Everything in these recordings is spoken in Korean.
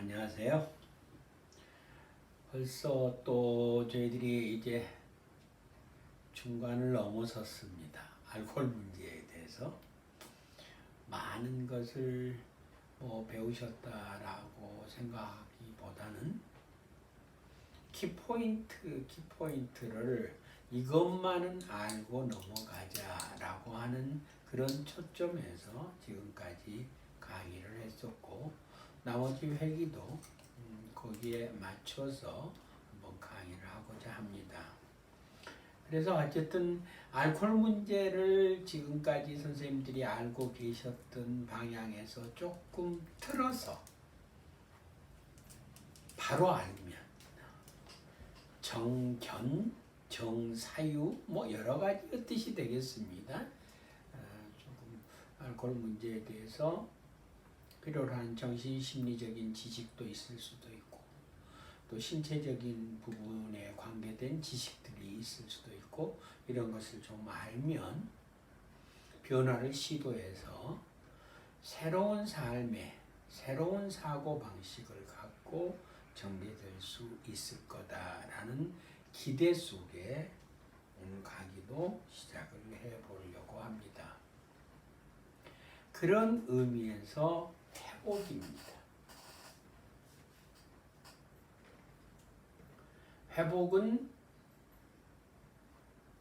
안녕하세요. 벌써 또 저희들이 이제 중간을 넘어섰습니다. 알코올 문제에 대해서 많은 것을 배우셨다라고 생각하기보다는 키포인트를 이것만은 알고 넘어가자라고 하는 그런 초점에서 지금까지 강의를 했었고, 나머지 회기도 거기에 맞춰서 한번 강의를 하고자 합니다. 그래서 어쨌든 알코올 문제를 지금까지 선생님들이 알고 계셨던 방향에서 조금 틀어서 바로 알면 정견, 정사유 여러 가지 뜻이 되겠습니다. 조금 알코올 문제에 대해서 필요로 하는 정신 심리적인 지식도 있을 수도 있고, 또 신체적인 부분에 관계된 지식들이 있을 수도 있고, 이런 것을 좀 알면 변화를 시도해서 새로운 삶에 새로운 사고 방식을 갖고 전개될 수 있을 거다라는 기대 속에 오늘 강의도 시작을 해보려고 합니다. 그런 의미에서 회복입니다. 회복은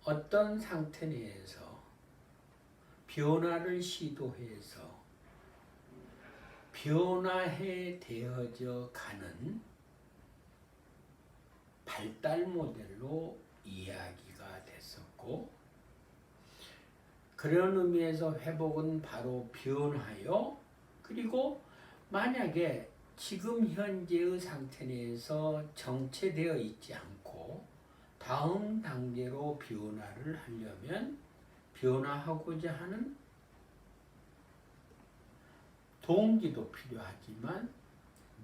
어떤 상태 내에서 변화를 시도해서 변화해 되어져 가는 발달 모델로 이야기가 됐었고, 그런 의미에서 회복은 바로 변화요. 그리고 만약에 지금 현재의 상태 내에서 정체되어 있지 않고 다음 단계로 변화를 하려면 변화하고자 하는 동기도 필요하지만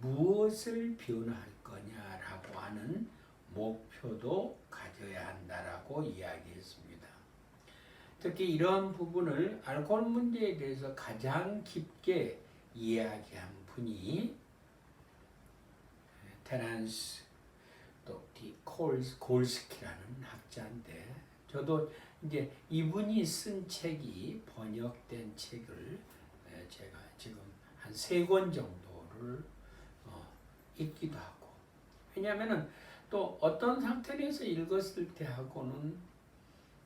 무엇을 변화할 거냐라고 하는 목표도 가져야 한다라고 이야기했습니다. 특히 이런 부분을 알코올 문제에 대해서 가장 깊게 이야기한 분이 테란스 골스키라는 학자인데, 저도 이제 이분이 쓴 책이 번역된 책을 제가 지금 한 3권 정도를 읽기도 하고, 왜냐하면은 또 어떤 상태에서 읽었을 때 하고는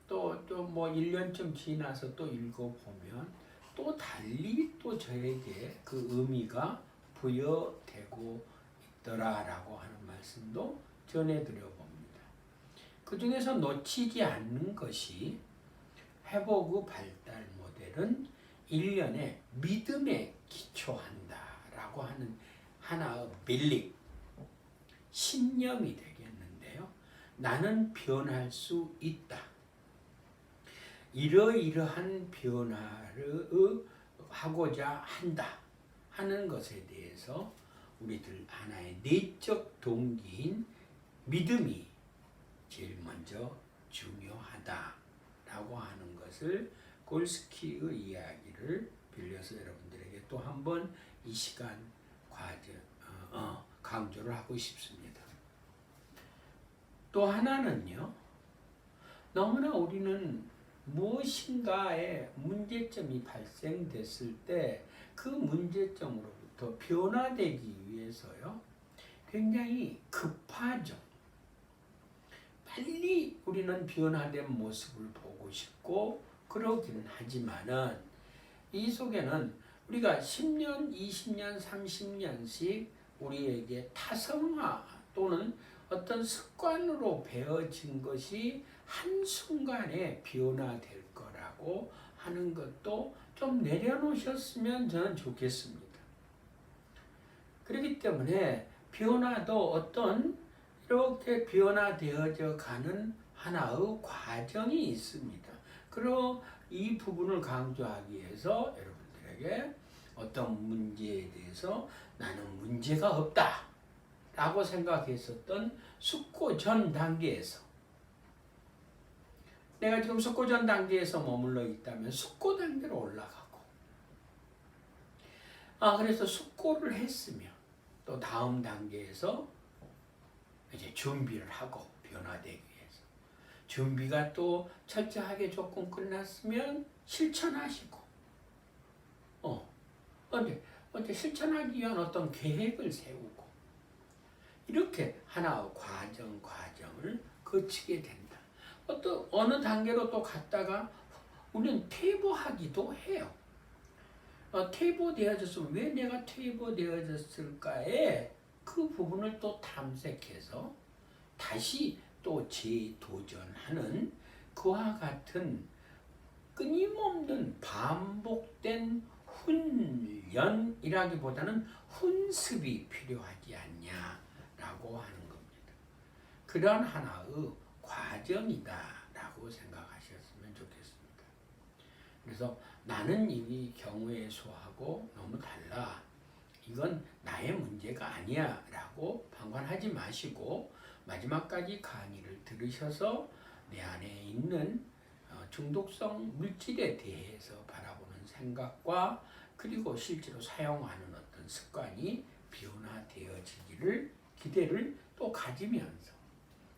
또 1년쯤 지나서 또 읽어보면 또 달리 또 저에게 그 의미가 부여되고 있더라라고 하는 말씀도 전해드려 봅니다. 그 중에서 놓치지 않는 것이 회복의 발달 모델은 1년에 믿음에 기초한다라고 하는 하나의 빌립, 신념이 되겠는데요. 나는 변할 수 있다. 이러이러한 변화를 하고자 한다 하는 것에 대해서 우리들 하나의 내적 동기인 믿음이 제일 먼저 중요하다라고 하는 것을 골스키의 이야기를 빌려서 여러분들에게 또 한 번 이 시간 강조를 하고 싶습니다. 또 하나는요, 너무나 우리는 무엇인가에 문제점이 발생됐을 때 그 문제점으로부터 변화되기 위해서요, 굉장히 급하죠. 빨리 우리는 변화된 모습을 보고 싶고 그러긴 하지만은 이 속에는 우리가 10년, 20년, 30년씩 우리에게 타성화 또는 어떤 습관으로 배어진 것이 한순간에 변화될 거라고 하는 것도 좀 내려놓으셨으면 저는 좋겠습니다. 그렇기 때문에 변화도 어떤 이렇게 변화되어져 가는 하나의 과정이 있습니다. 그리고 이 부분을 강조하기 위해서 여러분들에게 어떤 문제에 대해서 나는 문제가 없다 라고 생각했었던 숙고 전 단계에서, 내가 지금 숙고 전 단계에서 머물러 있다면 숙고 단계로 올라가고, 그래서 숙고를 했으며 또 다음 단계에서 이제 준비를 하고 변화되기 위해서 준비가 또 철저하게 조금 끝났으면 실천하시고 언제 실천하기 위한 어떤 계획을 세우고 이렇게 하나의 과정을 거치게 된다. 또 어느 단계로 또 갔다가 우리는 퇴보하기도 해요. 퇴보되어졌으면 왜 내가 퇴보되어졌을까에 그 부분을 또 탐색해서 다시 또 재도전하는 그와 같은 끊임없는 반복된 훈련이라기보다는 훈습이 필요하지 않냐라고 하는 겁니다. 그런 하나의 과정이다라고 생각하셨으면 좋겠습니다. 그래서 나는 이 경우의 수하고 너무 달라. 이건 나의 문제가 아니야 라고 방관하지 마시고 마지막까지 강의를 들으셔서 내 안에 있는 중독성 물질에 대해서 바라보는 생각과 그리고 실제로 사용하는 어떤 습관이 변화되어지기를 기대를 또 가지면서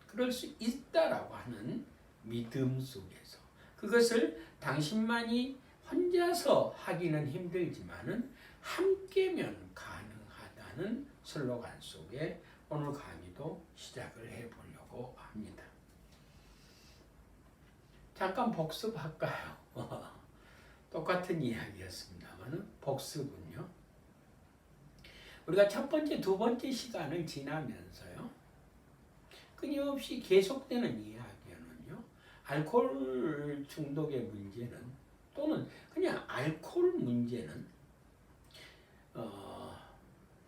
그럴 수 있다라고 하는 믿음 속에서 그것을 당신만이 혼자서 하기는 힘들지만은 함께면 가능하다는 슬로건 속에 오늘 강의도 시작을 해보려고 합니다. 잠깐 복습할까요? 똑같은 이야기였습니다만 복습은요. 우리가 첫 번째, 두 번째 시간을 지나면서요. 끊임없이 계속되는 이야기는요. 알코올 중독의 문제는 또는 그냥 알코올 문제는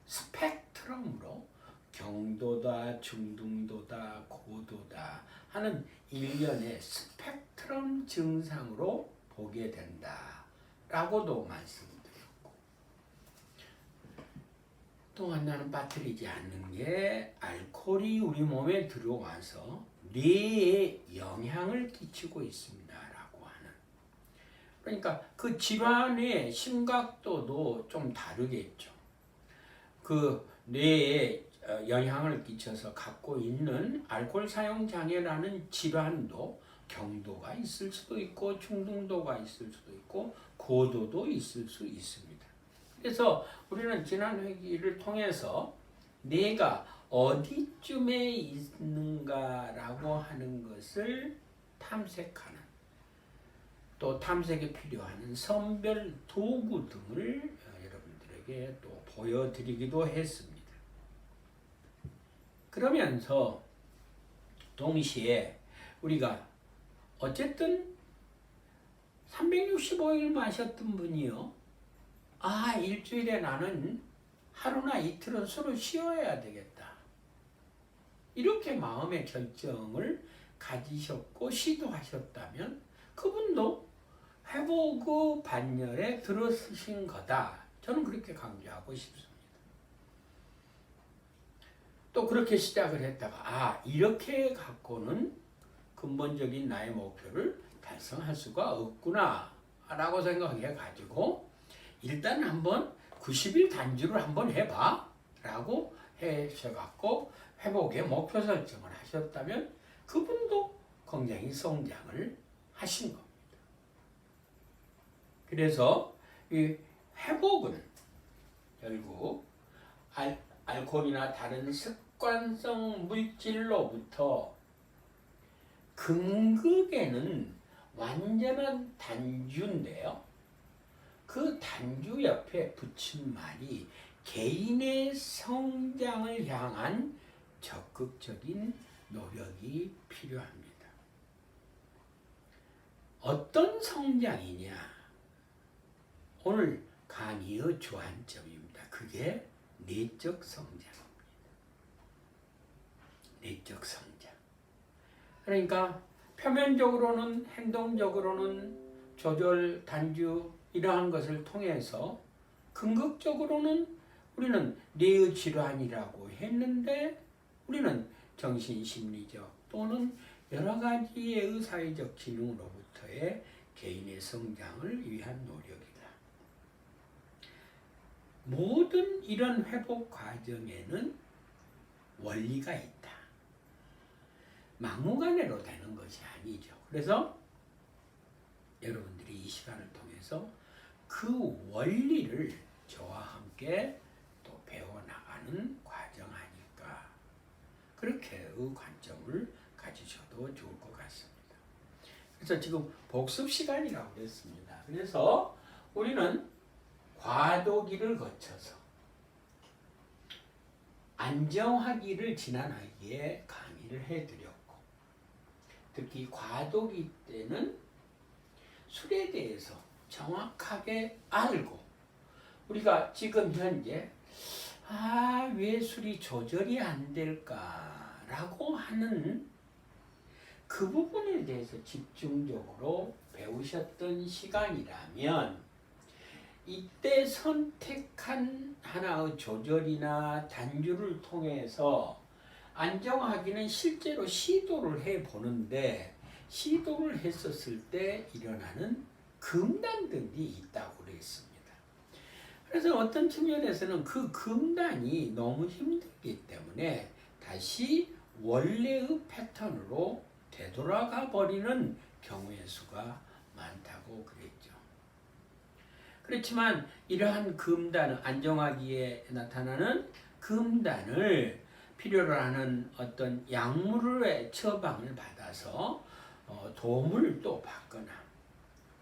스펙트럼으로 경도다, 중등도다, 고도다 하는 일련의 스펙트럼 증상으로 보게 된다라고도 말씀드렸고 또 하나는 빠뜨리지 않는 게 알코올이 우리 몸에 들어와서 뇌에 영향을 끼치고 있습니다라고 하는 그러니까 그 질환의 심각도도 좀 다르겠죠. 그 뇌에 영향을 끼쳐서 갖고 있는 알코올 사용 장애라는 질환도 경도가 있을 수도 있고 중등도가 있을 수도 있고 고도도 있을 수 있습니다. 그래서 우리는 지난 회기를 통해서 뇌가 어디쯤에 있는가라고 하는 것을 탐색하는 또 탐색에 필요한 선별 도구 등을 여러분들에게 또 보여드리기도 했습니다. 그러면서 동시에 우리가 어쨌든 365일 마셨던 분이요. 일주일에 나는 하루나 이틀은 술을 쉬어야 되겠다. 이렇게 마음의 결정을 가지셨고 시도하셨다면 그분도 회복의 반열에 들어서신 거다. 저는 그렇게 강조하고 싶습니다. 또 그렇게 시작을 했다가 이렇게 갖고는 근본적인 나의 목표를 달성할 수가 없구나 라고 생각해 가지고 일단 한번 90일 단주를 한번 해봐 라고 하셔갖고 회복의 목표 설정을 하셨다면 그분도 굉장히 성장을 하신 겁니다. 그래서 이 회복은 결국 알코올이나 다른 습관성 물질로부터 긍극에는 완전한 단주인데요. 그 단주 옆에 붙인 말이 개인의 성장을 향한 적극적인 노력이 필요합니다. 어떤 성장이냐? 오늘 강의의 주안점입니다. 그게 내적 성장입니다. 내적 성장. 그러니까 표면적으로는 행동적으로는 조절, 단주 이러한 것을 통해서 긍극적으로는 우리는 뇌의 질환이라고 했는데 우리는 정신심리적 또는 여러 가지의 사회적 기능으로부터의 개인의 성장을 위한 노력이다. 모든 이런 회복 과정에는 원리가 있다. 막무가내로 되는 것이 아니죠. 그래서 여러분들이 이 시간을 통해서 그 원리를 저와 함께 또 배워나가는 과정 아닐까. 그렇게의 관점을 가지셔도 좋을 것 같습니다. 그래서 지금 복습 시간이라고 했습니다. 그래서 우리는 과도기를 거쳐서 안정화기를 지난하기에 강의를 해드렸고, 특히 과도기 때는 술에 대해서 정확하게 알고, 우리가 지금 현재 왜 술이 조절이 안 될까라고 하는 그 부분에 대해서 집중적으로 배우셨던 시간이라면, 이때 선택한 하나의 조절이나 단주를 통해서 안정하기는 실제로 시도를 해보는데, 시도를 했었을 때 일어나는 금단들이 있다고 그랬습니다. 그래서 어떤 측면에서는 그 금단이 너무 힘들기 때문에 다시 원래의 패턴으로 되돌아가 버리는 경우의 수가 많다고 그랬죠. 그렇지만 이러한 금단을, 안정하기에 나타나는 금단을 필요로 하는 어떤 약물의 처방을 받아서 도움을 또 받거나,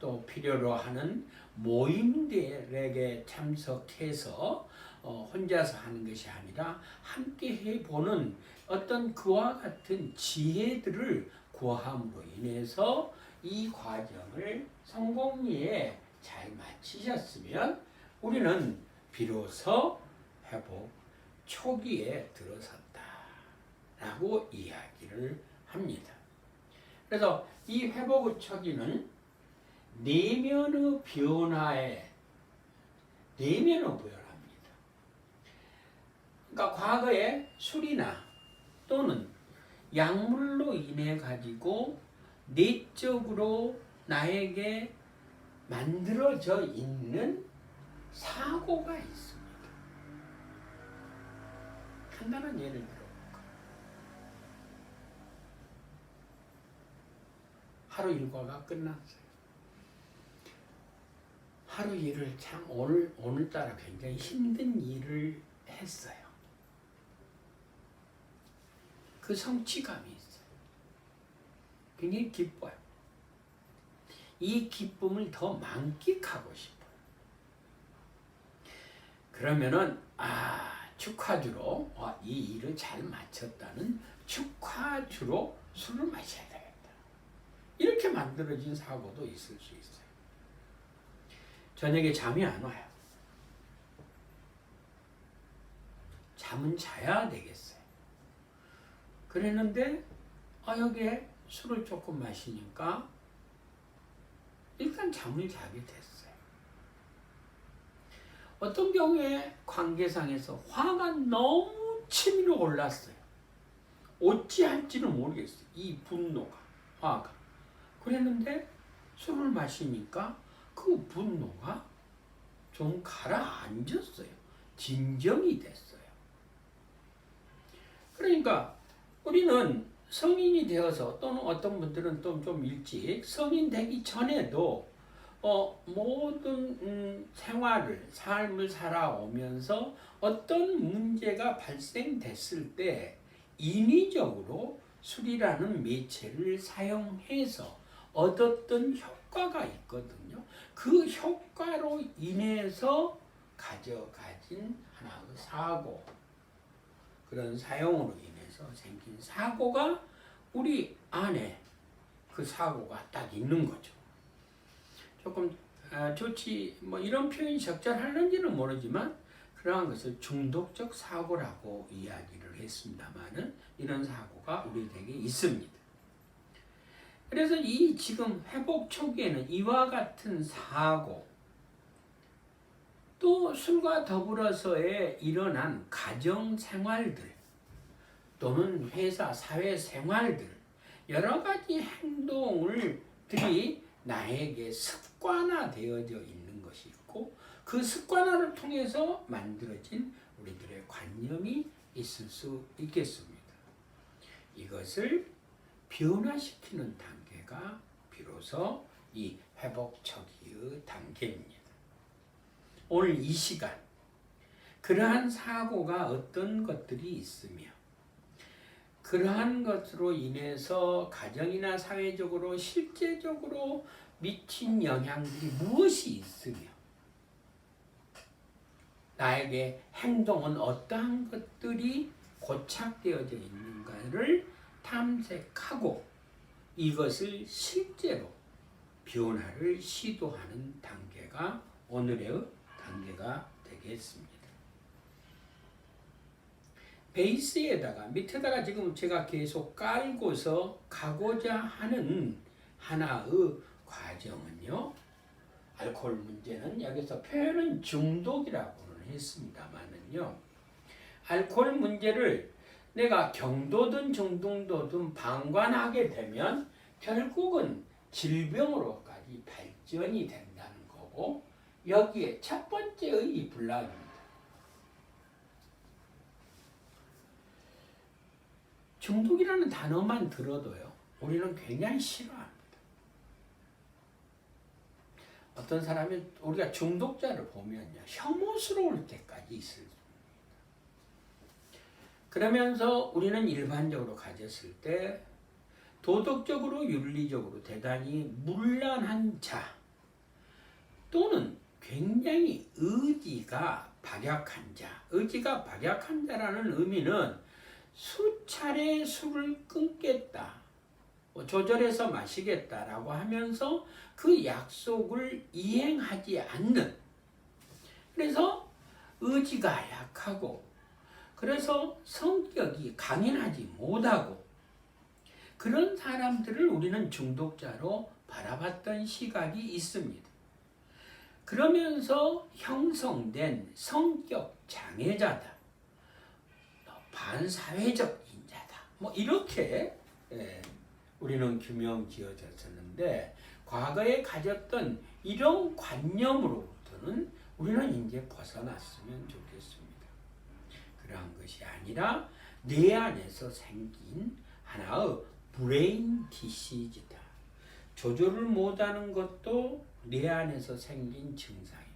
또 필요로 하는 모임들에게 참석해서 혼자서 하는 것이 아니라 함께 해보는 어떤 그와 같은 지혜들을 구함으로 인해서 이 과정을 성공리에 잘 마치셨으면 우리는 비로소 회복 초기에 들어섰다라고 이야기를 합니다. 그래서 이 회복의 초기는 내면의 변화에 변합니다. 그러니까 과거에 술이나 또는 약물로 인해 가지고 내적으로 나에게 만들어져 있는 사고가 있습니다. 간단한 예를 들어볼까? 하루 일과가 끝났어요. 하루 일을 참 오늘따라 굉장히 힘든 일을 했어요. 그 성취감이 있어요. 굉장히 기뻐요. 이 기쁨을 더 만끽하고 싶어요. 그러면은 축하주로 이 일을 잘 마쳤다는 축하주로 술을 마셔야 되겠다. 이렇게 만들어진 사고도 있을 수 있어요. 저녁에 잠이 안 와요. 잠은 자야 되겠어요. 그랬는데 여기에 술을 조금 마시니까 일단 잠을 자게 됐어요. 어떤 경우에 관계상에서 화가 너무 치밀어 올랐어요. 어찌할지는 모르겠어요. 이 분노가, 화가. 그랬는데 술을 마시니까 그 분노가 좀 가라앉았어요. 진정이 됐어요. 그러니까 우리는 성인이 되어서, 또는 어떤 분들은 또 좀 일찍 성인 되기 전에도 모든 삶을 살아오면서 어떤 문제가 발생됐을 때 인위적으로 술이라는 매체를 사용해서 얻었던 효과가 있거든요. 그 효과로 인해서 가져가진 하나의 사고, 그런 사용으로 인해서 생긴 사고가 우리 안에 그 사고가 딱 있는 거죠. 조금 좋지 이런 표현이 적절할는지는 모르지만 그러한 것을 중독적 사고라고 이야기를 했습니다만은 이런 사고가 우리에게 있습니다. 그래서 이 지금 회복 초기에는 이와 같은 사고, 또 술과 더불어서의 일어난 가정 생활들 또는 회사 사회 생활들, 여러 가지 행동들이 나에게 습관화되어져 있는 것이 있고, 그 습관화를 통해서 만들어진 우리들의 관념이 있을 수 있겠습니다. 이것을 변화시키는 단계가 비로소 이 회복 초기의 단계입니다. 오늘 이 시간 그러한 사고가 어떤 것들이 있으며 그러한 것으로 인해서 가정이나 사회적으로 실제적으로 미친 영향들이 무엇이 있으며 나에게 행동은 어떠한 것들이 고착되어져 있는가를 탐색하고 이것을 실제로 변화를 시도하는 단계가 오늘의 단계가 되겠습니다. 베이스에다가 밑에다가 지금 제가 계속 깔고서 가고자 하는 하나의 과정은요. 알코올 문제는 여기서 표현은 중독이라고는 했습니다만은요. 알코올 문제를 내가 경도든 중등도든 방관하게 되면 결국은 질병으로까지 발전이 된다는 거고 여기에 첫 번째의 이 블락입니다. 중독이라는 단어만 들어도요. 우리는 굉장히 싫어합니다. 어떤 사람이 우리가 중독자를 보면요. 혐오스러울 때까지 있을 수 그러면서 우리는 일반적으로 가졌을 때 도덕적으로 윤리적으로 대단히 문란한 자 또는 굉장히 의지가 박약한 자 의지가 박약한 자라는 의미는 수차례 술을 끊겠다 조절해서 마시겠다라고 하면서 그 약속을 이행하지 않는 그래서 의지가 약하고 그래서 성격이 강인하지 못하고 그런 사람들을 우리는 중독자로 바라봤던 시각이 있습니다. 그러면서 형성된 성격 장애자다. 반사회적 인자다. 뭐 이렇게 우리는 규명 지어졌었는데 과거에 가졌던 이런 관념으로부터는 우리는 이제 벗어났으면 좋겠습니다. 그러한 것이 아니라 뇌 안에서 생긴 하나의 브레인 디시즈다. 조절을 못하는 것도 뇌 안에서 생긴 증상입니다.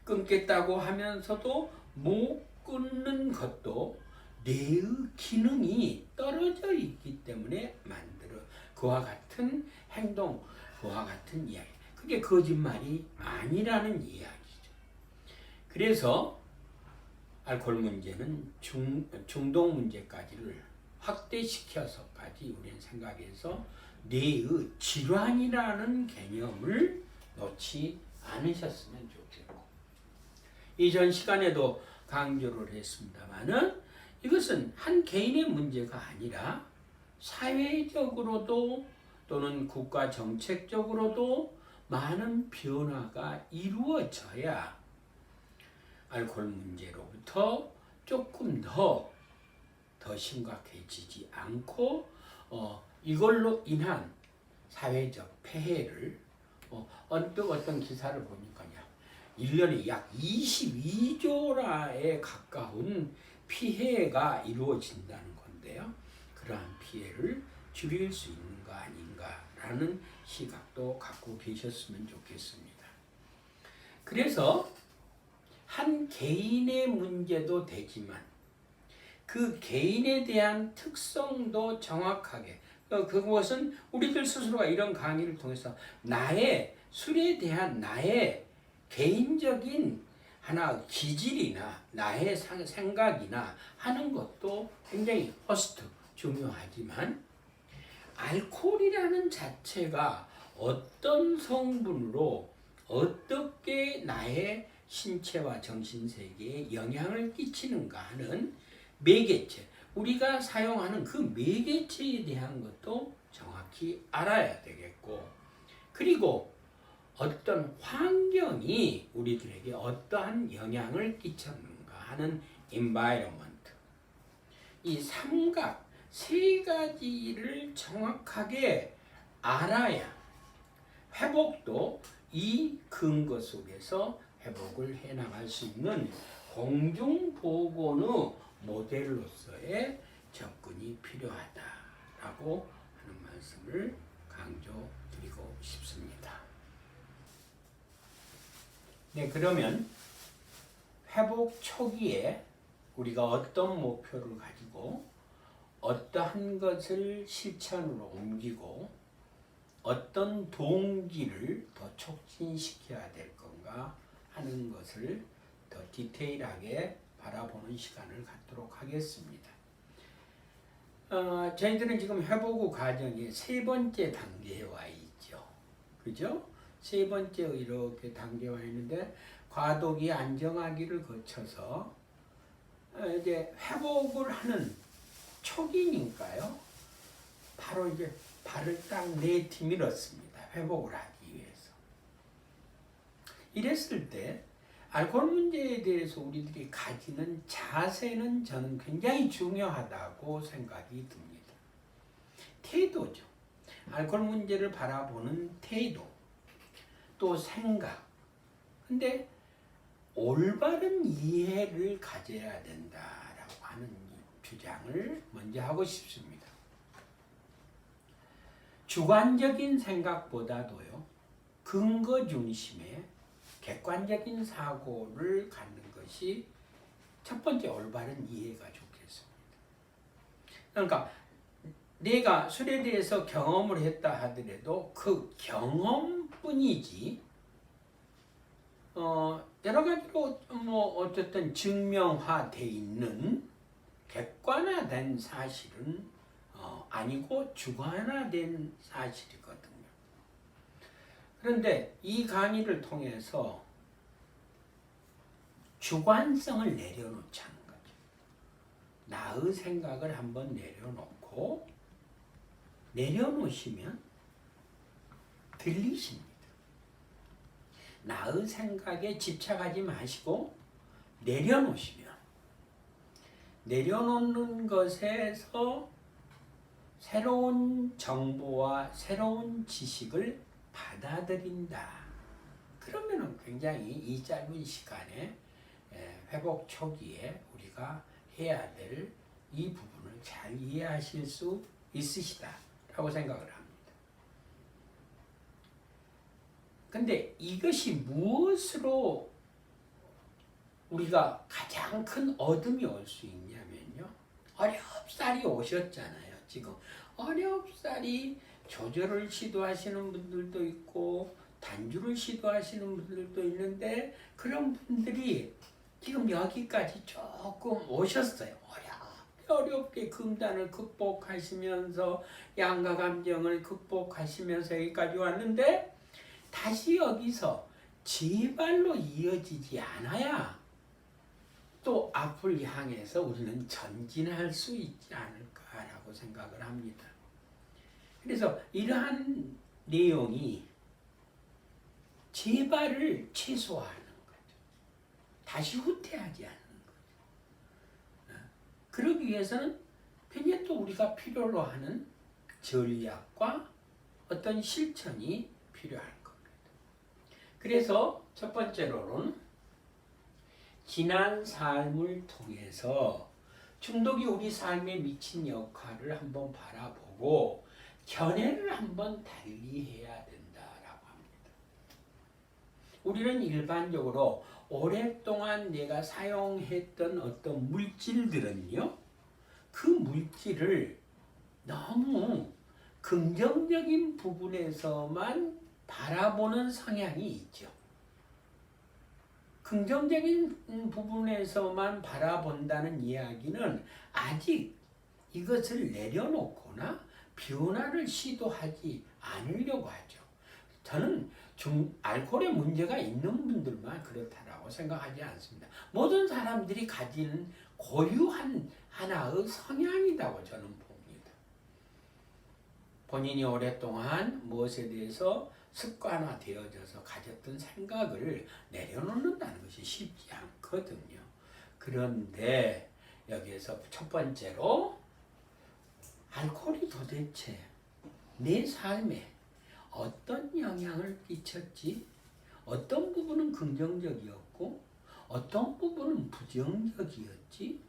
끊겠다고 하면서도 못 끊는 것도 뇌의 기능이 떨어져 있기 때문에 만들어 그와 같은 행동, 그와 같은 이야기. 그게 거짓말이 아니라는 이야기죠. 그래서 알코올 문제는 중독 문제까지를 확대시켜서까지 우리는 생각해서 뇌의 질환이라는 개념을 놓지 않으셨으면 좋겠고 이전 시간에도 강조를 했습니다마는 이것은 한 개인의 문제가 아니라 사회적으로도 또는 국가 정책적으로도 많은 변화가 이루어져야 알코올 문제로부터 조금 더 심각해지지 않고 이걸로 인한 사회적 폐해를 어떤 기사를 보니까요. 1년에 약 22조라에 가까운 피해가 이루어진다는 건데요. 그러한 피해를 줄일 수 있는 거 아닌가라는 시각도 갖고 계셨으면 좋겠습니다. 그래서 한 개인의 문제도 되지만 그 개인에 대한 특성도 정확하게 그것은 우리들 스스로가 이런 강의를 통해서 나의 술에 대한 나의 개인적인 하나 기질이나 나의 생각이나 하는 것도 굉장히 퍼스트 중요하지만 알코올이라는 자체가 어떤 성분으로 어떻게 나의 신체와 정신세계에 영향을 끼치는가 하는 매개체, 우리가 사용하는 그 매개체에 대한 것도 정확히 알아야 되겠고 그리고 어떤 환경이 우리들에게 어떠한 영향을 끼쳤는가 하는 environment 이 삼각 세 가지를 정확하게 알아야 회복도 이 근거 속에서 회복을 해나갈 수 있는 공중보건의 모델로서의 접근이 필요하다라고 하는 말씀을 강조드리고 싶습니다. 네, 그러면 회복 초기에 우리가 어떤 목표를 가지고 어떠한 것을 실천으로 옮기고 어떤 동기를 더 촉진시켜야 될 건가 하는 것을 더 디테일하게 바라보는 시간을 갖도록 하겠습니다. 저희들은 지금 회복 후 과정의 세 번째 단계에 와 있죠. 그죠? 세 번째 이렇게 단계에 와 있는데 과도기 안정하기를 거쳐서 이제 회복을 하는 초기니까요. 바로 이제 발을 딱 내디밀었습니다. 회복을 하기 위해서. 이랬을 때 알코올 문제에 대해서 우리들이 가지는 자세는 저는 굉장히 중요하다고 생각이 듭니다. 태도죠. 알코올 문제를 바라보는 태도, 또 생각. 근데 올바른 이해를 가져야 된다라고 하는 주장을 먼저 하고 싶습니다. 주관적인 생각보다도요, 근거 중심의 객관적인 사고를 갖는 것이 첫 번째 올바른 이해가 좋겠습니다. 그러니까 내가 술에 대해서 경험을 했다 하더라도 그 경험뿐이지 여러 가지로 어쨌든 증명화돼 있는 객관화된 사실은 아니고 주관화된 사실이거든요. 그런데 이 강의를 통해서 주관성을 내려놓자는 거죠. 나의 생각을 한번 내려놓으시면 들리십니다. 나의 생각에 집착하지 마시고 내려놓는 것에서 새로운 정보와 새로운 지식을 받아들인다. 그러면 굉장히 이 짧은 시간에 회복 초기에 우리가 해야 될 이 부분을 잘 이해하실 수 있으시다라고 생각을 합니다. 근데 이것이 무엇으로 우리가 가장 큰 얻음이 올 수 있냐면요. 어렵사리 오셨잖아요. 지금 어렵사리 조절을 시도하시는 분들도 있고 단주를 시도하시는 분들도 있는데 그런 분들이 지금 여기까지 조금 오셨어요. 어렵게 금단을 극복하시면서 양가 감정을 극복하시면서 여기까지 왔는데 다시 여기서 제발로 이어지지 않아야 또 앞을 향해서 우리는 전진할 수 있지 않을까라고 생각을 합니다. 그래서 이러한 내용이 재발을 최소화하는 거죠. 다시 후퇴하지 않는 거죠. 그러기 위해서는 굉장히 또 우리가 필요로 하는 전략과 어떤 실천이 필요할 겁니다. 그래서 첫 번째로는 지난 삶을 통해서 중독이 우리 삶에 미친 역할을 한번 바라보고 견해를 한번 달리해야 된다라고 합니다. 우리는 일반적으로 오랫동안 내가 사용했던 어떤 물질들은요, 그 물질을 너무 긍정적인 부분에서만 바라보는 성향이 있죠. 긍정적인 부분에서만 바라본다는 이야기는 아직 이것을 내려놓거나 변화를 시도하지 않으려고 하죠. 저는 알코올에 문제가 있는 분들만 그렇다라고 생각하지 않습니다. 모든 사람들이 가지는 고유한 하나의 성향이라고 저는 봅니다. 본인이 오랫동안 무엇에 대해서 습관화되어져서 가졌던 생각을 내려놓는다는 것이 쉽지 않거든요. 그런데 여기에서 첫 번째로 알코올이 도대체 내 삶에 어떤 영향을 끼쳤지? 어떤 부분은 긍정적이었고 어떤 부분은 부정적이었지?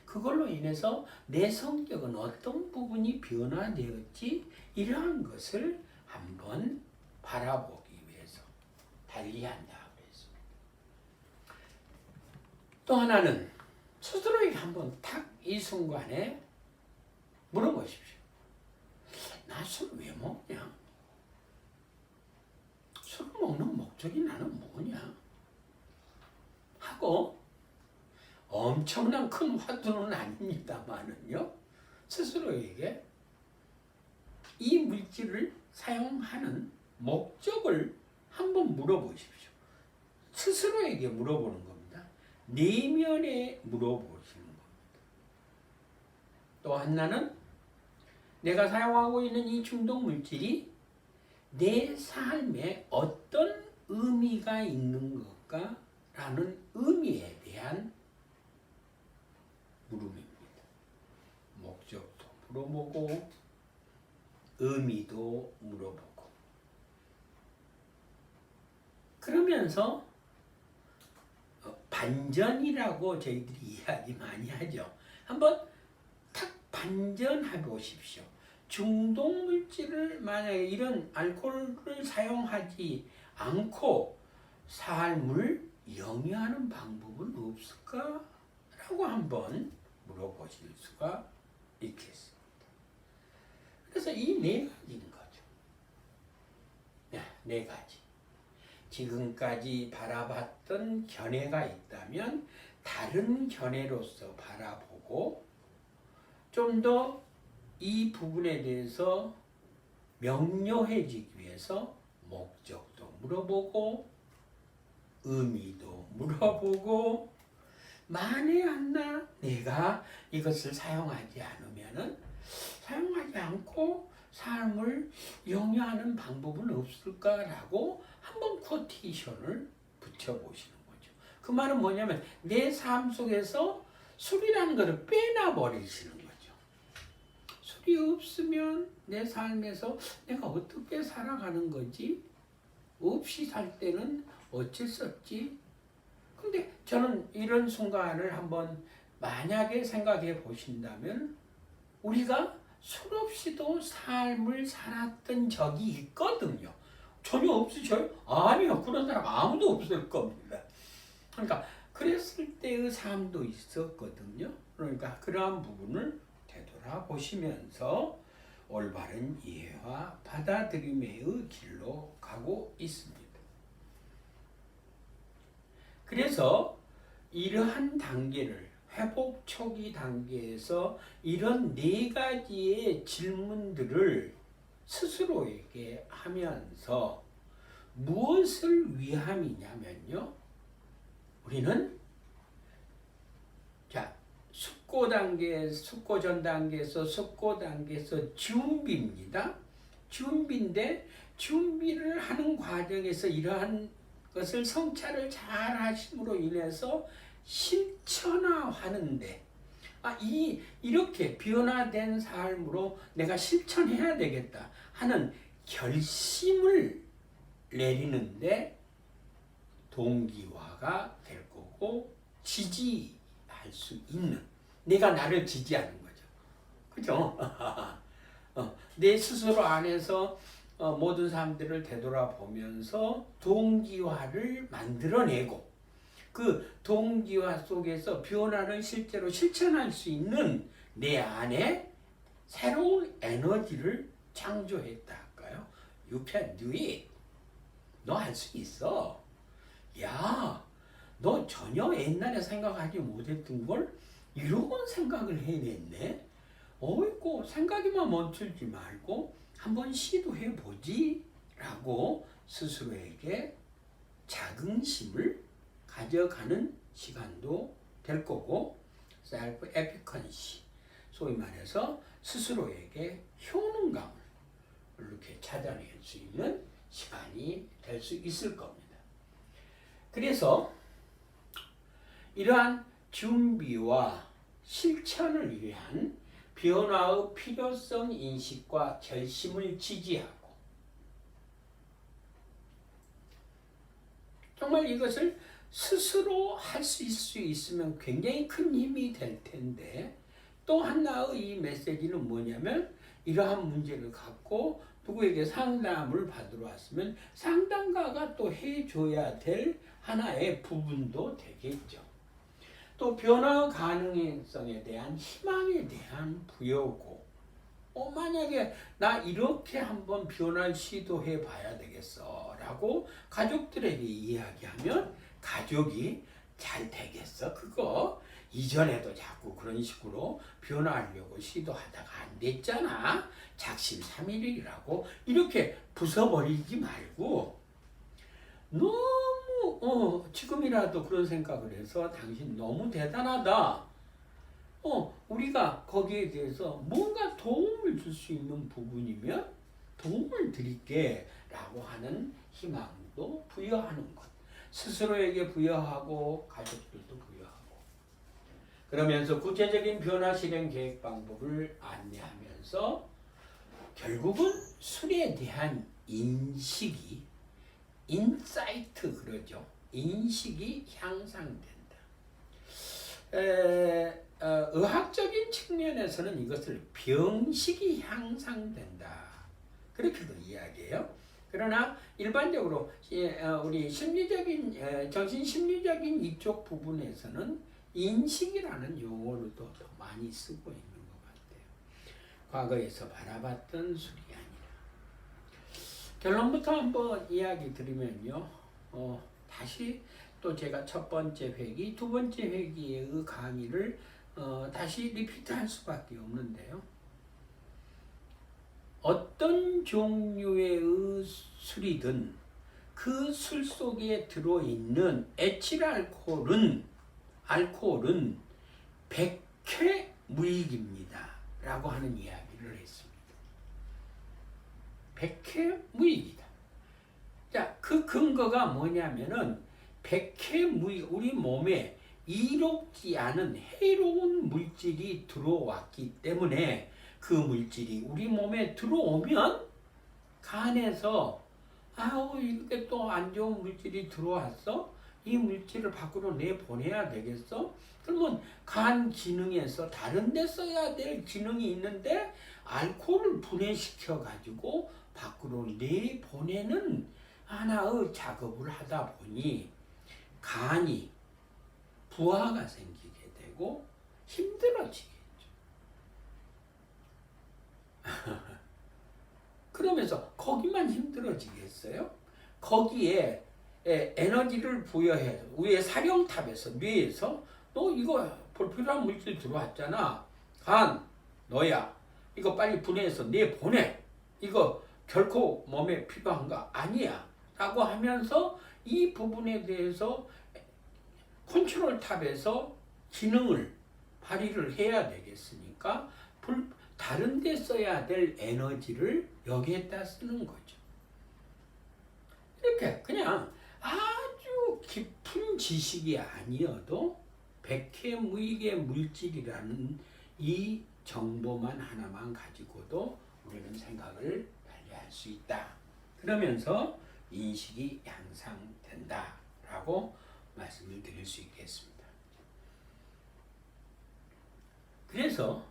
그걸로 인해서 내 성격은 어떤 부분이 변화되었지? 이러한 것을 한번 바라보기 위해서 달리한다 그래서. 또 하나는 스스로에게 한번 탁 이 순간에 물어보십시오. 나 술 왜 먹냐? 술 먹는 목적이 나는 뭐냐? 하고 엄청난 큰 화두는 아닙니다만은요. 스스로에게 이 물질을 사용하는 목적을 한번 물어보십시오. 스스로에게 물어보는 겁니다. 내면에 물어보시는 겁니다. 또 하나는 내가 사용하고 있는 이 중독 물질이 내 삶에 어떤 의미가 있는 것까? 라는 의미에 대한 물음입니다. 목적도 물어보고 의미도 물어보고 그러면서 반전이라고 저희들이 이야기 많이 하죠. 한번 탁 반전해 보십시오. 중독물질을 만약에 이런 알코올을 사용하지 않고 삶을 영위하는 방법은 없을까? 라고 한번 물어보실 수가 있겠습니다. 그래서 이 네 가지인 거죠. 네 가지. 지금까지 바라봤던 견해가 있다면 다른 견해로서 바라보고 좀 더 이 부분에 대해서 명료해지기 위해서 목적도 물어보고 의미도 물어보고 만에 하나 내가 이것을 사용하지 않으면은 사용하지 않고 삶을 영위하는 방법은 없을까라고 한번 쿼테이션을 붙여보시는 거죠. 그 말은 뭐냐면 내 삶 속에서 술이라는 것을 빼놔버리시는 거죠. 술이 없으면 내 삶에서 내가 어떻게 살아가는 거지? 없이 살 때는 어쩔 수 없지? 근데 저는 이런 순간을 한번 만약에 생각해 보신다면 우리가 술 없이도 삶을 살았던 적이 있거든요. 전혀 없으셔요? 아니요. 그런 사람 아무도 없을 겁니다. 그러니까 그랬을 때의 삶도 있었거든요. 그러니까 그러한 부분을 되돌아보시면서 올바른 이해와 받아들임의 길로 가고 있습니다. 그래서 이러한 단계를 회복 초기 단계에서 이런 네 가지의 질문들을 스스로에게 하면서 무엇을 위함이냐면요. 우리는 자 숙고 단계, 숙고 전 단계에서 숙고 단계에서 준비입니다. 준비인데 준비를 하는 과정에서 이러한 것을 성찰을 잘 하심으로 인해서 실천화하는데 이렇게 변화된 삶으로 내가 실천해야 되겠다 하는 결심을 내리는데 동기화가 될 거고 지지할 수 있는 내가 나를 지지하는 거죠. 그죠? 내 스스로 안에서 모든 사람들을 되돌아보면서 동기화를 만들어내고 그 동기화 속에서 변화를 실제로 실천할 수 있는 내 안에 새로운 에너지를 창조했다 할까요? You can do it. 너 할 수 있어. 야, 너 전혀 옛날에 생각하지 못했던 걸 이런 생각을 해냈네. 어이구, 생각이만 멈추지 말고 한번 시도해보지 라고 스스로에게 자긍심을 가져가는 시간도 될 거고 셀프 에피컨시 소위 말해서 스스로에게 효능감을 이렇게 찾아낼 수 있는 시간이 될 수 있을 겁니다. 그래서 이러한 준비와 실천을 위한 변화의 필요성 인식과 결심을 지지하고 정말 이것을 스스로 할 수 있으면 굉장히 큰 힘이 될 텐데, 또 하나의 이 메시지는 뭐냐면, 이러한 문제를 갖고 누구에게 상담을 받으러 왔으면 상담가가 또 해줘야 될 하나의 부분도 되겠죠. 또 변화 가능성에 대한 희망에 대한 부여고, 만약에 나 이렇게 한번 변화를 시도해 봐야 되겠어 라고 가족들에게 이야기하면 가족이 잘 되겠어? 그거 이전에도 자꾸 그런 식으로 변화하려고 시도하다가 안 됐잖아. 작심삼일이라고 이렇게 부숴버리지 말고, 너무 지금이라도 그런 생각을 해서 당신 너무 대단하다. 우리가 거기에 대해서 뭔가 도움을 줄 수 있는 부분이면 도움을 드릴게 라고 하는 희망도 부여하는 것. 스스로에게 부여하고 가족들도 부여하고. 그러면서 구체적인 변화 실행 계획 방법을 안내하면서 결국은 술에 대한 인식이, 인사이트 그러죠. 인식이 향상된다. 의학적인 측면에서는 이것을 병식이 향상된다. 그렇게도 이야기해요. 그러나 일반적으로 우리 심리적인 정신심리적인 이쪽 부분에서는 인식이라는 용어를 더 많이 쓰고 있는 것 같아요. 과거에서 바라봤던 술이 아니라. 결론부터 한번 이야기 드리면요. 다시 또 제가 첫 번째 회기, 두 번째 회기의 강의를 다시 리피트할 수밖에 없는데요. 어떤 종류의 술이든 그 술 속에 들어있는 에틸 알코올은 백회 무익입니다 라고 하는 이야기를 했습니다. 백회 무익이다. 자, 그 근거가 뭐냐면은 백회 무익, 우리 몸에 이롭지 않은 해로운 물질이 들어왔기 때문에 그 물질이 우리 몸에 들어오면 간에서 이렇게 또 안 좋은 물질이 들어왔어? 이 물질을 밖으로 내보내야 되겠어? 그러면 간 기능에서 다른 데 써야 될 기능이 있는데 알코올을 분해시켜 가지고 밖으로 내보내는 하나의 작업을 하다 보니 간이 부하가 생기게 되고 힘들어지겠죠. 그러면서 거기만 힘들어지겠어요? 거기에 에너지를 부여해서 위에 사령탑에서 뇌에서 너 이거 불필요한 물질 들어왔잖아. 간 너야. 이거 빨리 분해해서 내보내. 이거 결코 몸에 필요한 거 아니야. 라고 하면서 이 부분에 대해서 컨트롤 탑에서 기능을 발휘를 해야 되겠으니까 다른 데 써야 될 에너지를 여기에다 쓰는 거죠. 이렇게 그냥 아주 깊은 지식이 아니어도 백해무익의 물질이라는 이 정보만 하나만 가지고도 우리는 생각을 달리 할 수 있다. 그러면서 인식이 향상된다라고 말씀을 드릴 수 있겠습니다. 그래서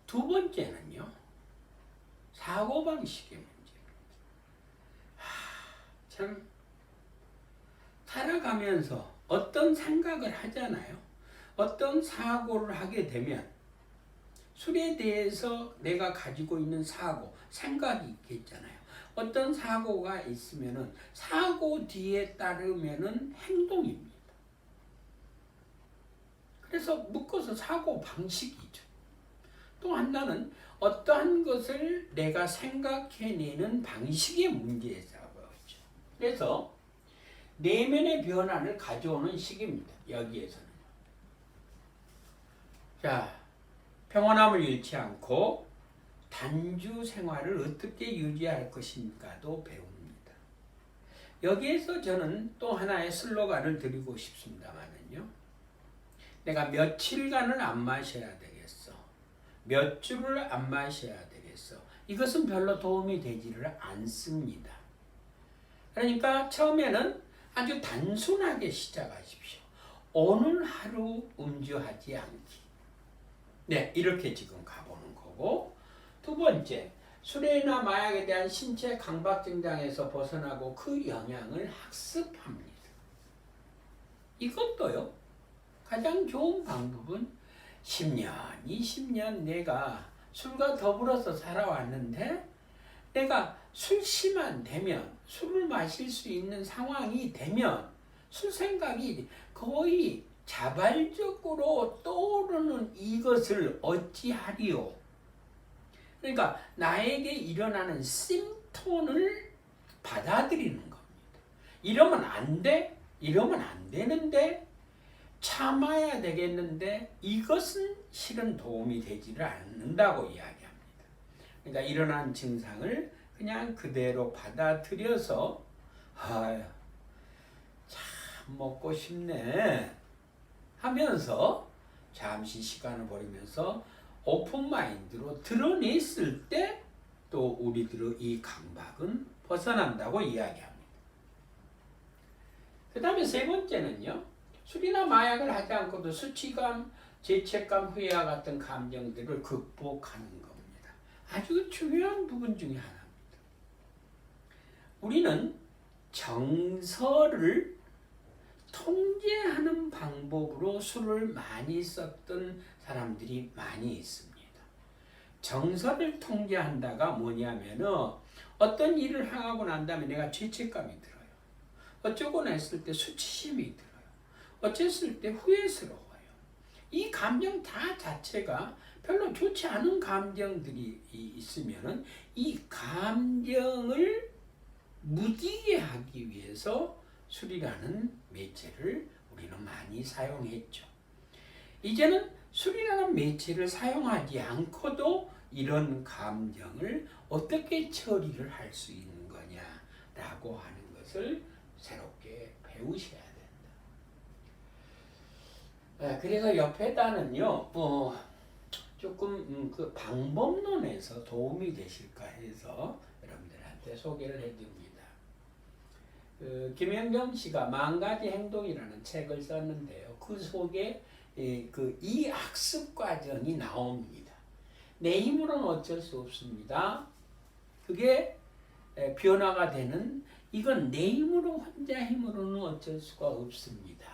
두 번째는요, 사고방식의 문제입니다. 참 살아가면서 어떤 생각을 하잖아요. 어떤 사고를 하게 되면 술에 대해서 내가 가지고 있는 사고, 생각이 있겠잖아요. 어떤 사고가 있으면은 사고 뒤에 따르면은 행동입니다. 그래서 묶어서 사고 방식이죠. 또 하나는 어떠한 것을 내가 생각해내는 방식의 문제에서 그렇죠. 그래서 내면의 변화를 가져오는 식입니다. 여기에서는. 자, 평온함을 잃지 않고 단주 생활을 어떻게 유지할 것인가도 배웁니다. 여기에서 저는 또 하나의 슬로건을 드리고 싶습니다만은요. 내가 며칠간을 안 마셔야 되겠어. 몇 주를 안 마셔야 되겠어. 이것은 별로 도움이 되지를 않습니다. 그러니까 처음에는 아주 단순하게 시작하십시오. 오늘 하루 음주하지 않기. 네, 이렇게 지금 가보는 거고, 두 번째, 술이나 마약에 대한 신체 강박 증상에서 벗어나고 그 영향을 학습합니다. 이것도요, 가장 좋은 방법은 10년, 20년 내가 술과 더불어서 살아왔는데 내가 술심만 되면, 술을 마실 수 있는 상황이 되면 술 생각이 거의 자발적으로 떠오르는 이것을 어찌하리요? 그러니까 나에게 일어나는 심톤을 받아들이는 겁니다. 이러면 안 돼? 이러면 안 되는데? 참아야 되겠는데? 이것은 실은 도움이 되지를 않는다고 이야기합니다. 그러니까 일어난 증상을 그냥 그대로 받아들여서 아유, 참 먹고 싶네 하면서 잠시 시간을 버리면서 오픈마인드로 드러냈을 때 또 우리들의 이 강박은 벗어난다고 이야기합니다. 그 다음에 세 번째는요, 술이나 마약을 하지 않고도 수치감, 죄책감, 후회와 같은 감정들을 극복하는 겁니다. 아주 중요한 부분 중에 하나입니다. 우리는 정서를 통제하는 방법으로 술을 많이 썼던 사람들이 많이 있습니다. 정서를 통제한다가 뭐냐면은 어떤 일을 하고 난 다음에 내가 죄책감이 들어요. 어쩌고 했을 때 수치심이 들어요. 어쨌을 때 후회스러워요. 이 감정 다 자체가 별로 좋지 않은 감정들이 있으면은 이 감정을 무디게 하기 위해서 술이라는 매체를 우리는 많이 사용했죠. 이제는 술이라는 매체를 사용하지 않고도 이런 감정을 어떻게 처리를 할 수 있는 거냐라고 하는 것을 새롭게 배우셔야 된다. 그래서 옆에다는요, 조금 그 방법론에서 도움이 되실까 해서 여러분들한테 소개를 해드립니다. 김영정 씨가 10가지 행동이라는 책을 썼는데요. 그 속에 이 학습 과정이 나옵니다. 내 힘으로는 어쩔 수 없습니다. 그게 변화가 되는, 이건 내 힘으로, 혼자 힘으로는 어쩔 수가 없습니다.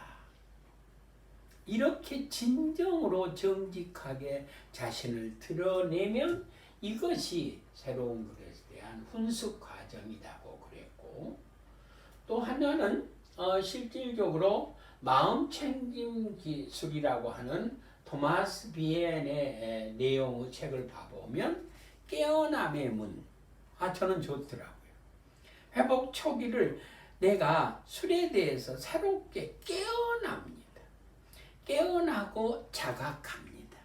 이렇게 진정으로 정직하게 자신을 드러내면 이것이 새로운 것에 대한 훈숙 과정이라고 그랬고, 또 하나는 실질적으로 마음챙김 기술이라고 하는 토마스 비엔의 내용의 책을 봐보면 깨어남의 문, 저는 좋더라고요. 회복 초기를 내가 술에 대해서 새롭게 깨어납니다. 깨어나고 자각합니다.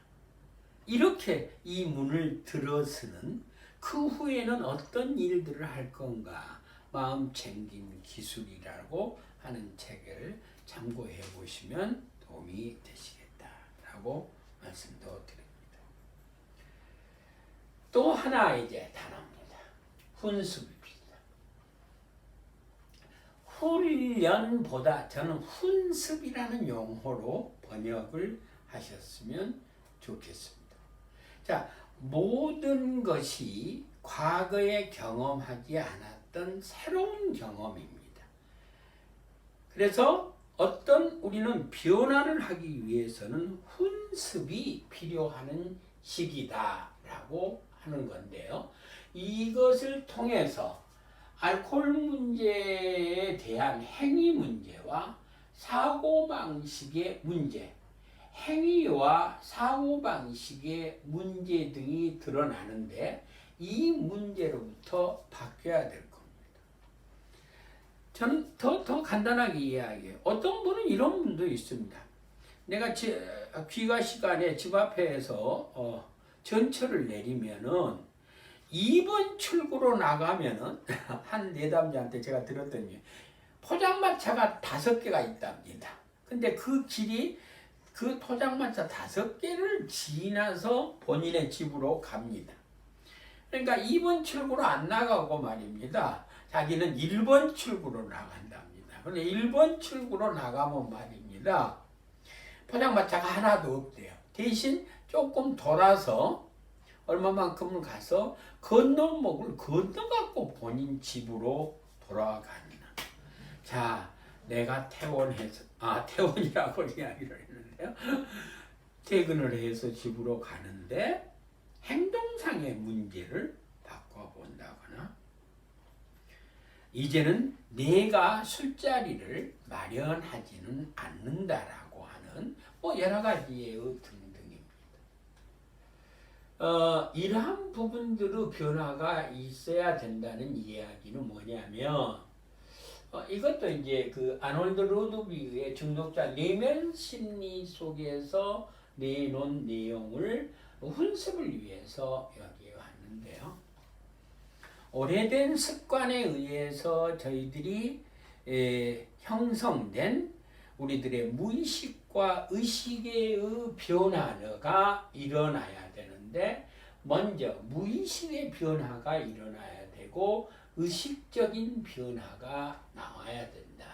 이렇게 이 문을 들어서는 그 후에는 어떤 일들을 할 건가, 마음챙김 기술이라고 하는 책을 참고해 보시면 도움이 되시겠다라고 말씀도 드립니다. 또 하나 이제 단어입니다. 훈습입니다. 훈련보다 저는 훈습이라는 용어로 번역을 하셨으면 좋겠습니다. 자, 모든 것이 과거에 경험하지 않았던 새로운 경험입니다. 그래서 우리는 변화를 하기 위해서는 훈습이 필요한 시기다라고 하는 건데요. 이것을 통해서 알코올 문제에 대한 행위 문제와 사고방식의 문제, 행위와 사고방식의 문제 등이 드러나는데 이 문제로부터 바뀌어야 될 겁니다. 저는 더 간단하게 이야기해요. 어떤 분은 이런 분도 있습니다. 내가 귀가 시간에 집 앞에서 전철을 내리면은 2번 출구로 나가면은 한 내담자한테 제가 들었더니 포장마차가 5개가 있답니다. 근데 그 길이 그 포장마차 5개를 지나서 본인의 집으로 갑니다. 그러니까 2번 출구로 안 나가고 말입니다. 자기는 1번 출구로 나간답니다. 그런데 1번 출구로 나가면 말입니다. 포장마차가 하나도 없대요. 대신 조금 돌아서 얼마만큼을 가서 건널목을 건너갖고 본인 집으로 돌아가는. 자, 내가 퇴원이라고 이야기를 했는데요. 퇴근을 해서 집으로 가는데 행동상의 문제를 바꿔본다거나 이제는 내가 술자리를 마련하지는 않는다라고 하는 여러 가지의 등등입니다. 이러한 부분들의 변화가 있어야 된다는 이야기는 뭐냐면 이것도 이제 그 아놀드 로드비그의 중독자 내면 심리 속에서 내놓은 내용을 훈습을 위해서 여기에 왔는데요. 오래된 습관에 의해서 저희들이 형성된 우리들의 무의식과 의식의 변화가 일어나야 되는데 먼저 무의식의 변화가 일어나야 되고 의식적인 변화가 나와야 된다.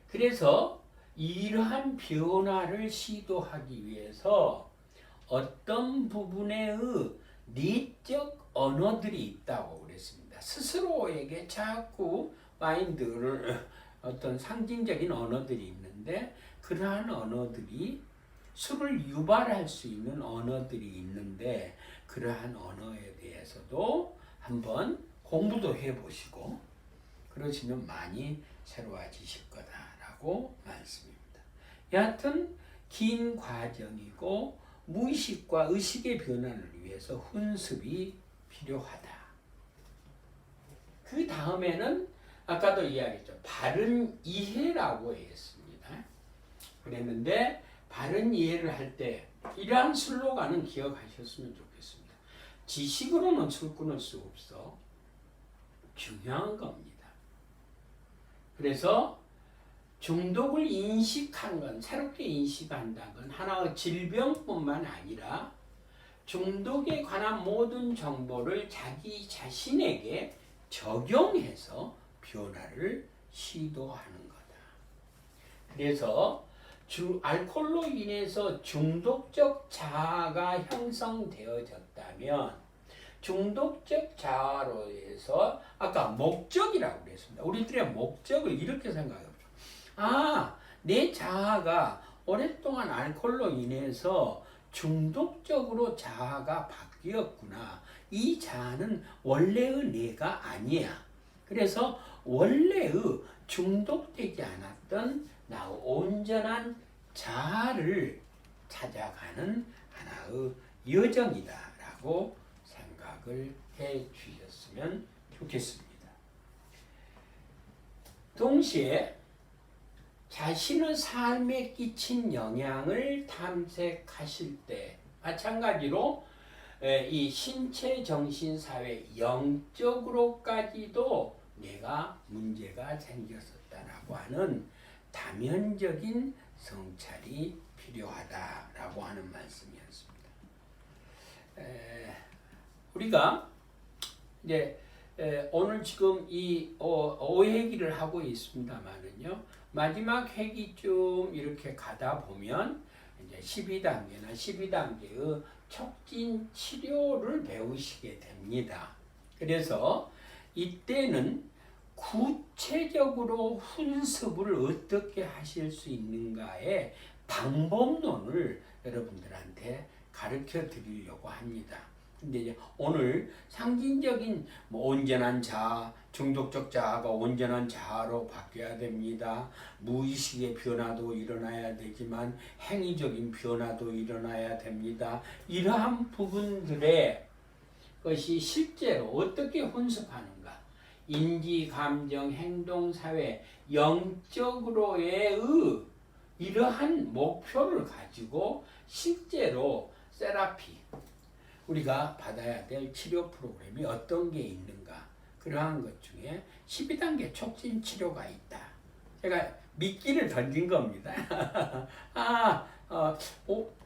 그래서 이러한 변화를 시도하기 위해서 어떤 부분의 내적 언어들이 있다고 그랬습니다. 스스로에게 자꾸 마인드를 어떤 상징적인 언어들이 있는데 그러한 언어들이 술을 유발할 수 있는 언어들이 있는데 그러한 언어에 대해서도 한번 공부도 해보시고 그러시면 많이 새로워지실 거다라고 말씀입니다. 여하튼 긴 과정이고 무의식과 의식의 변화를 위해서 훈습이 필요하다. 그 다음에는 아까도 이야기했죠. 바른 이해라고 했습니다. 그랬는데 바른 이해를 할 때 이러한 슬로건은 기억하셨으면 좋겠습니다. 지식으로는 술 끊을 수 없어. 중요한 겁니다. 그래서 중독을 인식한 건, 새롭게 인식한다는 건 하나의 질병뿐만 아니라 중독에 관한 모든 정보를 자기 자신에게 적용해서 변화를 시도하는 거다. 그래서 알코올로 인해서 중독적 자아가 형성되어졌다면 중독적 자아로 해서 아까 목적이라고 그랬습니다. 우리들의 목적을 이렇게 생각해보죠. 내 자아가 오랫동안 알코올로 인해서 중독적으로 자아가 바뀌었구나. 이 자아는 원래의 내가 아니야. 그래서 원래의 중독되지 않았던 나 온전한 자아를 찾아가는 하나의 여정이다라고 생각을 해 주셨으면 좋겠습니다. 동시에 자신의 삶에 끼친 영향을 탐색하실 때 마찬가지로 이 신체, 정신, 사회, 영적으로까지도 내가 문제가 생겼었다라고 하는 다면적인 성찰이 필요하다라고 하는 말씀이었습니다. 우리가 이제 오늘 지금 이 5회기를 하고 있습니다만은요. 마지막 회기쯤 이렇게 가다 보면 이제 12단계나 12단계의 촉진 치료를 배우시게 됩니다. 그래서 이때는 구체적으로 훈습을 어떻게 하실 수 있는가의 방법론을 여러분들한테 가르쳐 드리려고 합니다. 근데 이제 오늘 상징적인 온전한 자아, 중독적 자아가 온전한 자아로 바뀌어야 됩니다. 무의식의 변화도 일어나야 되지만 행위적인 변화도 일어나야 됩니다. 이러한 부분들의 것이 실제로 어떻게 훈습하는가? 인지, 감정, 행동, 사회, 영적으로의 이러한 목표를 가지고 실제로 세라피, 우리가 받아야 될 치료 프로그램이 어떤 게 있는가? 그러한 것 중에 12단계 촉진 치료가 있다. 제가 미끼를 던진 겁니다.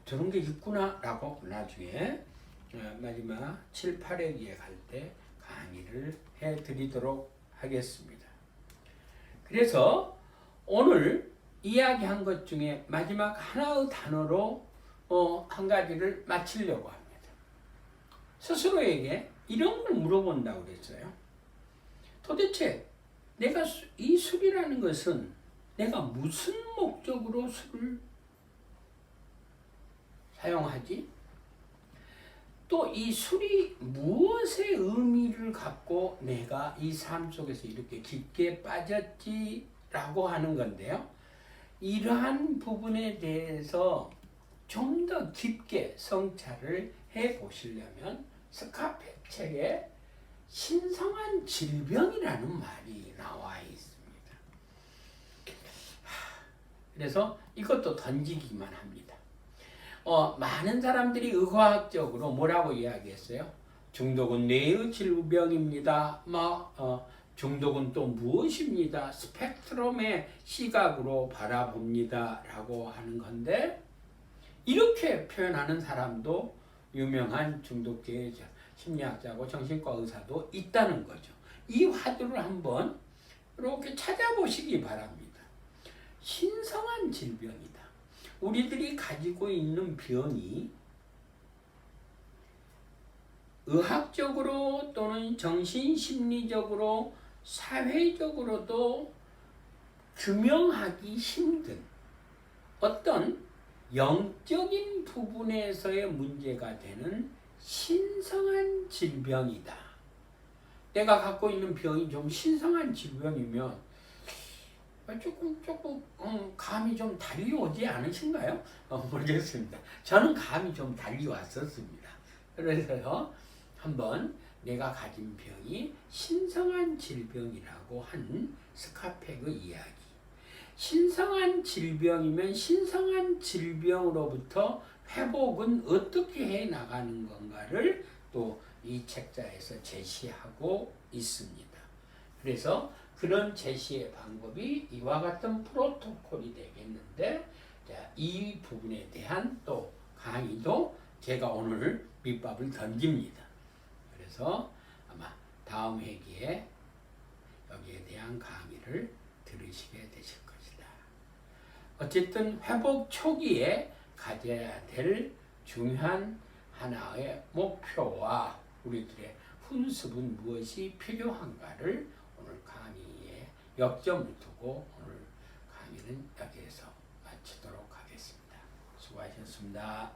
저런 게 있구나 라고 나중에 마지막 7, 8회기에 갈 때 강의를 해드리도록 하겠습니다. 그래서 오늘 이야기한 것 중에 마지막 하나의 단어로 한 가지를 마치려고 합니다. 스스로에게 이런 걸 물어본다고 그랬어요. 도대체 내가 이 술이라는 것은 내가 무슨 목적으로 술을 사용하지? 또 이 술이 무엇의 의미를 갖고 내가 이 삶 속에서 이렇게 깊게 빠졌지라고 하는 건데요. 이러한 부분에 대해서 좀 더 깊게 성찰을 해 보시려면 스카페 책에 신성한 질병이라는 말이 나와 있습니다. 그래서 이것도 던지기만 합니다. 많은 사람들이 의과학적으로 뭐라고 이야기했어요? 중독은 뇌의 질병입니다. 중독은 또 무엇입니다? 스펙트럼의 시각으로 바라봅니다. 라고 하는 건데, 이렇게 표현하는 사람도 유명한 중독계의 심리학자고 정신과 의사도 있다는 거죠. 이 화두를 한번 이렇게 찾아보시기 바랍니다. 신성한 질병이다. 우리들이 가지고 있는 병이 의학적으로 또는 정신심리적으로 사회적으로도 규명하기 힘든 어떤 영적인 부분에서의 문제가 되는 신성한 질병이다. 내가 갖고 있는 병이 좀 신성한 질병이면 조금 감이 좀 달려오지 않으신가요? 모르겠습니다. 저는 감이 좀 달려왔었습니다. 그래서 한번 내가 가진 병이 신성한 질병이라고 한 스카펙의 이야기. 신성한 질병이면 신성한 질병으로부터 회복은 어떻게 해 나가는 건가를 또 이 책자에서 제시하고 있습니다. 그래서 그런 제시의 방법이 이와 같은 프로토콜이 되겠는데, 이 부분에 대한 또 강의도 제가 오늘 밑밥을 던집니다. 그래서 아마 다음 회기에 여기에 대한 강의를 들으시게 되실 것이다. 어쨌든 회복 초기에 가져야 될 중요한 하나의 목표와 우리들의 훈습은 무엇이 필요한가를 오늘 강의에 역점을 두고 오늘 강의는 여기에서 마치도록 하겠습니다. 수고하셨습니다.